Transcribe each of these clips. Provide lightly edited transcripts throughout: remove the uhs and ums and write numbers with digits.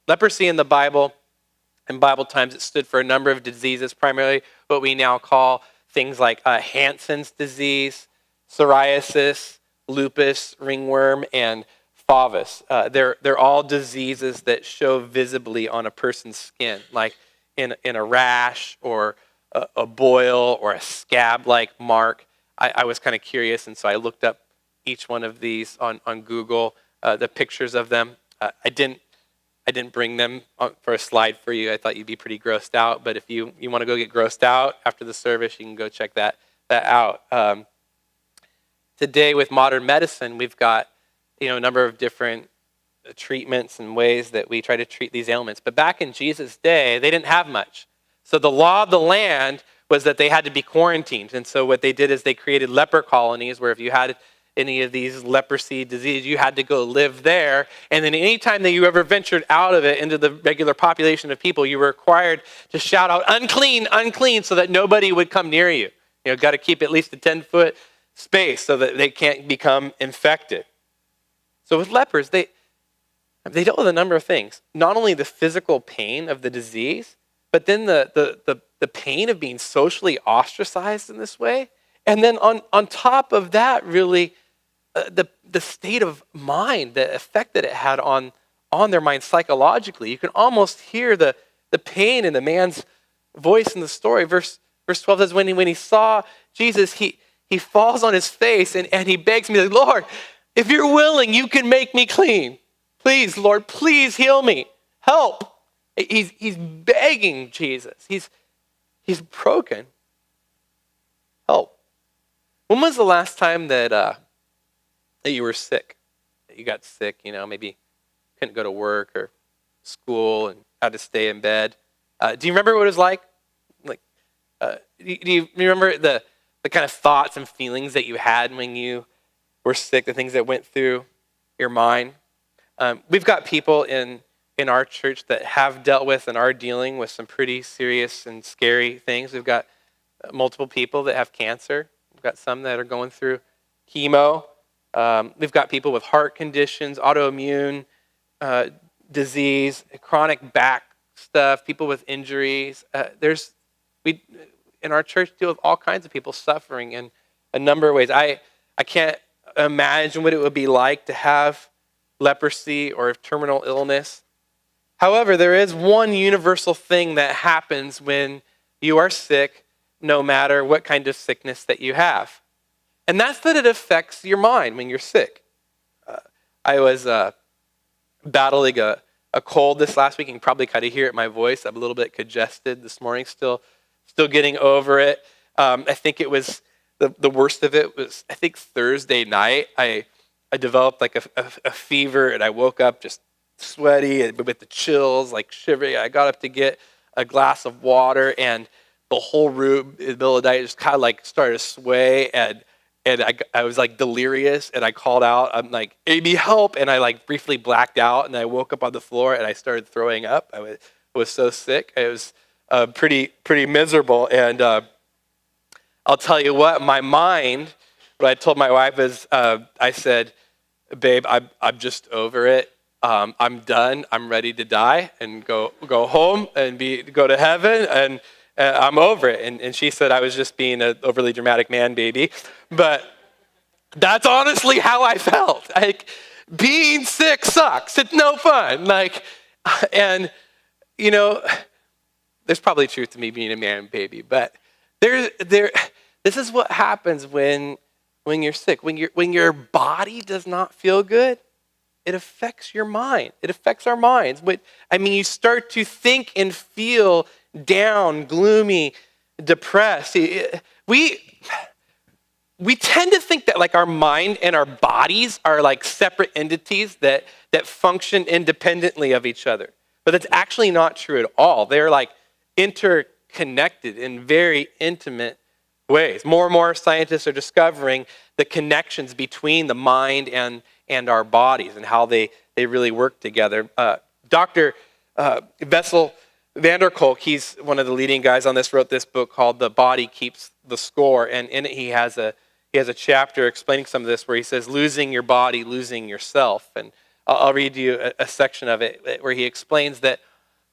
Leprosy in the Bible, in Bible times, it stood for a number of diseases, primarily what we now call things like Hansen's disease, psoriasis, lupus, ringworm, and Favus. They're all diseases that show visibly on a person's skin, like in a rash or a boil or a scab-like mark. I was kind of curious, and so I looked up each one of these on Google, the pictures of them. I didn't bring them for a slide for you. I thought you'd be pretty grossed out, but if you want to go get grossed out after the service, you can go check that out. Today, with modern medicine, we've got a number of different treatments and ways that we try to treat these ailments. But back in Jesus' day, they didn't have much. So the law of the land was that they had to be quarantined. And so what they did is they created leper colonies where if you had any of these leprosy disease, you had to go live there. And then anytime that you ever ventured out of it into the regular population of people, you were required to shout out, "Unclean, unclean," so that nobody would come near you. Got to keep at least a 10-foot space so that they can't become infected. So with lepers, they dealt with a number of things. Not only the physical pain of the disease, but then the pain of being socially ostracized in this way. And then on top of that, really, the state of mind, the effect that it had on their mind psychologically. You can almost hear the pain in the man's voice in the story. Verse 12 says, when he saw Jesus, he falls on his face and he begs me, like, "Lord, if you're willing, you can make me clean. Please, Lord, please heal me. Help." He's begging Jesus. He's broken. Help. When was the last time that you were sick? That you got sick, maybe couldn't go to work or school and had to stay in bed. Do you remember what it was like? Do you remember the kind of thoughts and feelings that you had when you were sick, the things that went through your mind? We've got people in our church that have dealt with and are dealing with some pretty serious and scary things. We've got multiple people that have cancer. We've got some that are going through chemo. We've got people with heart conditions, autoimmune disease, chronic back stuff, people with injuries. We in our church deal with all kinds of people suffering in a number of ways. I can't imagine what it would be like to have leprosy or terminal illness. However, there is one universal thing that happens when you are sick, no matter what kind of sickness that you have. And that's that it affects your mind when you're sick. I was battling a cold this last week. You can probably kind of hear it in my voice. I'm a little bit congested this morning, still getting over it. I think it was the worst of it was, I think, Thursday night. I developed like a fever, and I woke up just sweaty and with the chills, like shivering. I got up to get a glass of water, and the whole room in the middle of the night just kind of like started to sway, and I was like delirious, and I called out, I'm like, "Amy, help!" And I like briefly blacked out, and I woke up on the floor, and I started throwing up. I was so sick. It was pretty miserable, and I'll tell you what, my mind, what I told my wife is, I said, "Babe, I'm just over it. I'm done. I'm ready to die and go home and go to heaven, and I'm over it." And she said I was just being an overly dramatic man baby, but that's honestly how I felt. Like, being sick sucks. It's no fun. And there's probably truth to me being a man baby, but this is what happens when you're sick. When your body does not feel good, it affects your mind. It affects our minds. You start to think and feel down, gloomy, depressed. We tend to think that like our mind and our bodies are like separate entities that function independently of each other. But that's actually not true at all. They're like interconnected in very intimate ways. More and more scientists are discovering the connections between the mind and our bodies and how they really work together. Dr. Bessel van der Kolk, he's one of the leading guys on this, wrote this book called The Body Keeps the Score. And in it he has a chapter explaining some of this where he says, losing your body, losing yourself. And I'll read you a section of it where he explains that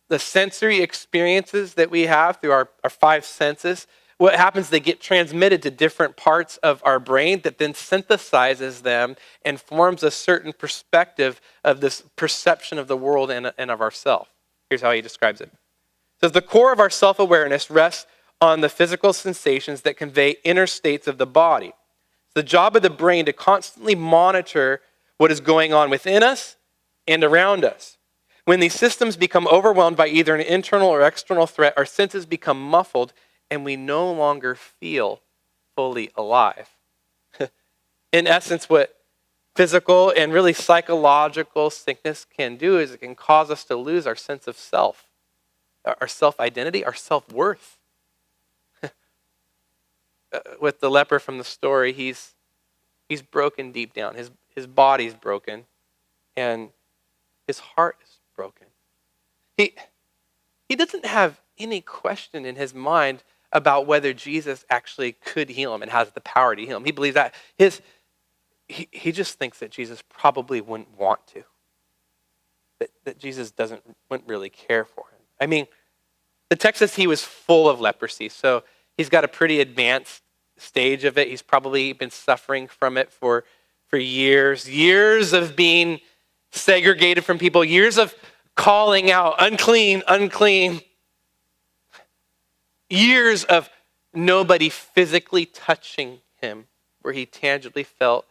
the sensory experiences that we have through our five senses, what happens, they get transmitted to different parts of our brain that then synthesizes them and forms a certain perspective of this perception of the world and of ourselves. Here's how he describes it. It says, the core of our self-awareness rests on the physical sensations that convey inner states of the body. It's the job of the brain to constantly monitor what is going on within us and around us. When these systems become overwhelmed by either an internal or external threat, our senses become muffled and we no longer feel fully alive. In essence, what physical and really psychological sickness can do is it can cause us to lose our sense of self, our self-identity, our self-worth. With the leper from the story, he's broken deep down. His body's broken and his heart is broken. He doesn't have any question in his mind about whether Jesus actually could heal him and has the power to heal him. He believes that. He just thinks that Jesus probably wouldn't want to. That Jesus wouldn't really care for him. I mean, the text says he was full of leprosy, so he's got a pretty advanced stage of it. He's probably been suffering from it for years of being segregated from people, years of calling out, unclean, unclean. Years of nobody physically touching him where he tangibly felt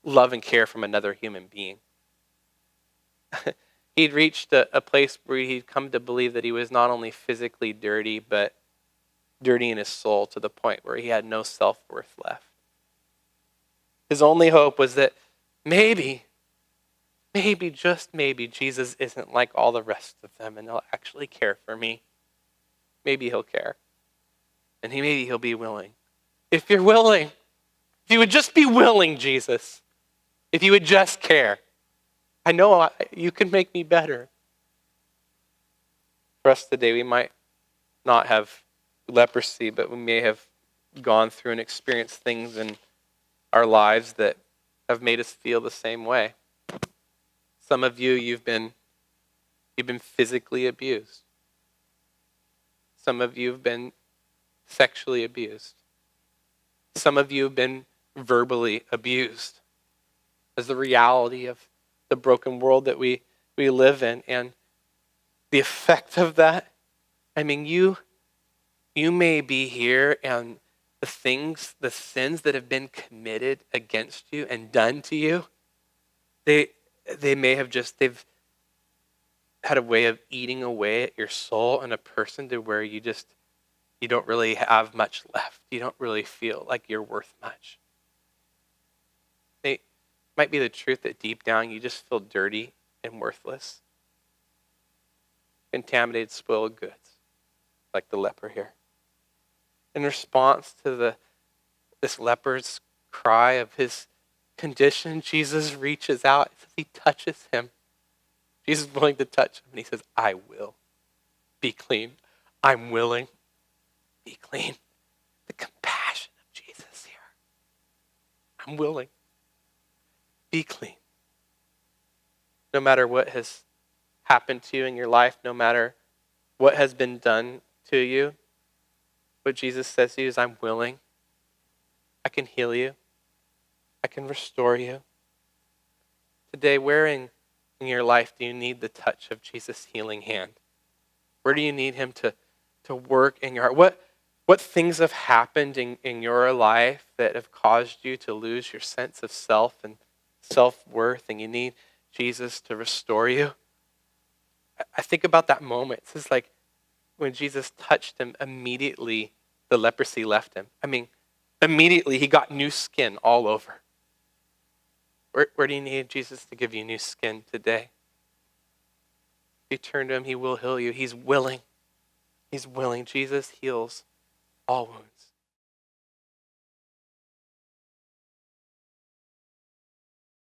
love and care from another human being. He'd reached a place where he'd come to believe that he was not only physically dirty, but dirty in his soul to the point where he had no self-worth left. His only hope was that maybe, just maybe, Jesus isn't like all the rest of them and he'll actually care for me. Maybe he'll care. And maybe he'll be willing. If you're willing, if you would just be willing, Jesus, if you would just care, I know you can make me better. For us today, we might not have leprosy, but we may have gone through and experienced things in our lives that have made us feel the same way. Some of you, you've been physically abused. Some of you have been sexually abused. Some of you have been verbally abused as the reality of the broken world that we live in. And the effect of that, I mean, you may be here and the sins that have been committed against you and done to you, they may have they've had a way of eating away at your soul and a person to where you don't really have much left. You don't really feel like you're worth much. It might be the truth that deep down you just feel dirty and worthless. Contaminated, spoiled goods, like the leper here. In response to this leper's cry of his condition, Jesus reaches out. He touches him. Jesus is willing to touch him, and he says, I will be clean. I'm willing. Be clean. The compassion of Jesus here. I'm willing. Be clean. No matter what has happened to you in your life, no matter what has been done to you, what Jesus says to you is, I'm willing. I can heal you. I can restore you. Today, where in your life do you need the touch of Jesus' healing hand? Where do you need him to work in your heart? What things have happened in your life that have caused you to lose your sense of self and self-worth, and you need Jesus to restore you? I think about that moment. It's like when Jesus touched him, immediately the leprosy left him. I mean, immediately he got new skin all over. Where do you need Jesus to give you new skin today? If you turn to him, he will heal you. He's willing. He's willing. Jesus heals all wounds.